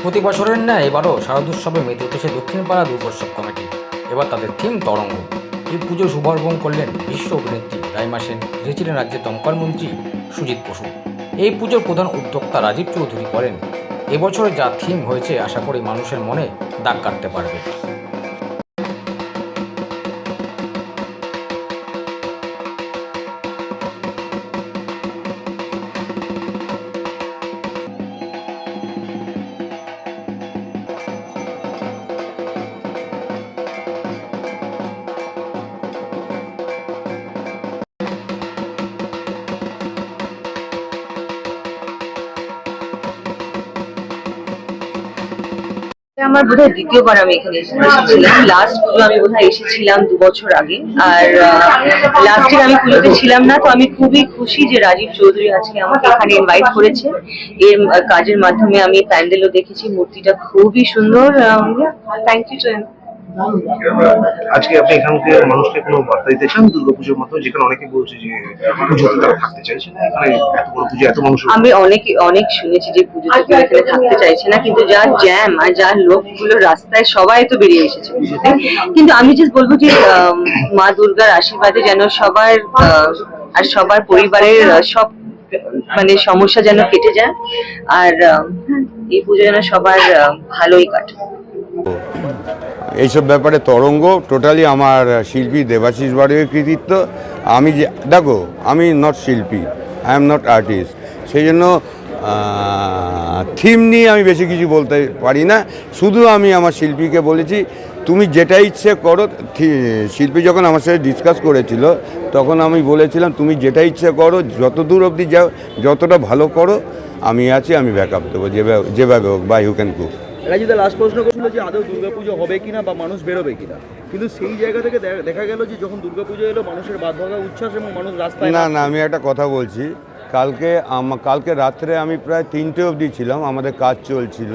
প্রতি বছরের ন্যায় এবারও শারদোৎসবে মেতে উঠেছে দক্ষিণপাড়া দুর্গোৎসব কমিটি। এবার তাদের থিম তরঙ্গ। এই পুজো শুভারম্ভ করলেন বিশ্ব অভিনেত্রী রাইমা সেন, এসেছিলেন রাজ্যের দমকল মন্ত্রী সুজিত বসু। এই পুজোর প্রধান উদ্যোক্তা রাজীব চৌধুরী বলেন, এবছরে যা থিম হয়েছে আশা করি মানুষের মনে দাগ কাটতে পারবে। আমার বোধহয় দ্বিতীয়বার আমি এখানে এসেছিলাম। লাস্ট পুজো আমি বোধহয় এসেছিলাম 2 বছর আগে, আর লাস্ট ইয়ার আমি পুজোতে ছিলাম না। তো আমি খুবই খুশি যে রাজীব চৌধুরী আজকে আমাকে এখানে ইনভাইট করেছে। এর কাজের মাধ্যমে আমি প্যান্ডেলও দেখেছি, মূর্তিটা খুবই সুন্দর। Thank you too. আজকে আপনি এখানকার মানুষকে কোনো বার্তা দিতে চান দুর্গাপুজোর মতো, যেখানে অনেকে বলছে যে পুজোতে তারা থাকতে চাইছে না, এখানে এত বড় পুজো এত মানুষ। আমি অনেক শুনেছি যে পুজোতে কেউ এখানে থাকতে চাইছে না, কিন্তু যা জ্যাম আর যা লোকগুলো রাস্তায়, সবাই তো বেরিয়ে এসেছে পুজোতে। কিন্তু আমি জাস্ট বলবো যে মা দুর্গার আশীর্বাদে যেন সবার আর সবার পরিবারের সব মানে সমস্যা যেন কেটে যায়, আর এই পুজো যেন সবার ভালোই কাটে। এইসব ব্যাপারে তরঙ্গ টোটালি আমার শিল্পী দেবাশিস বাড়ির কৃতিত্ব। আমি যে দেখো, আমি নট শিল্পী, আই এম নট আর্টিস্ট, সেই জন্য থিম নিয়ে আমি বেশি কিছু বলতে পারি না। শুধু আমি আমার শিল্পীকে বলেছি, তুমি যেটা ইচ্ছে করো। শিল্পী যখন আমার সাথে ডিসকাস করেছিল, তখন আমি বলেছিলাম তুমি যেটা ইচ্ছে করো, যত দূর অবধি যাও, যতটা ভালো করো, আমি আছি, আমি ব্যাকআপ দেবো যেভাবে হোক, বা ইউ ক্যান কুক। রাজুদা লাস্ট প্রশ্ন করছিল যে আদৌ দুর্গাপুজো হবে কিনা বা মানুষ বেরোবে কিনা, কিন্তু সেই জায়গা থেকে দেখা গেল যে যখন দুর্গাপুজো এলো মানুষের বাদভাগা উচ্ছ্বাস এবং মানুষ রাস্তায় না, আমি একটা কথা বলছি। কালকে রাত্রে আমি প্রায় 3টে অবধি ছিলাম, আমাদের কাজ চলছিল।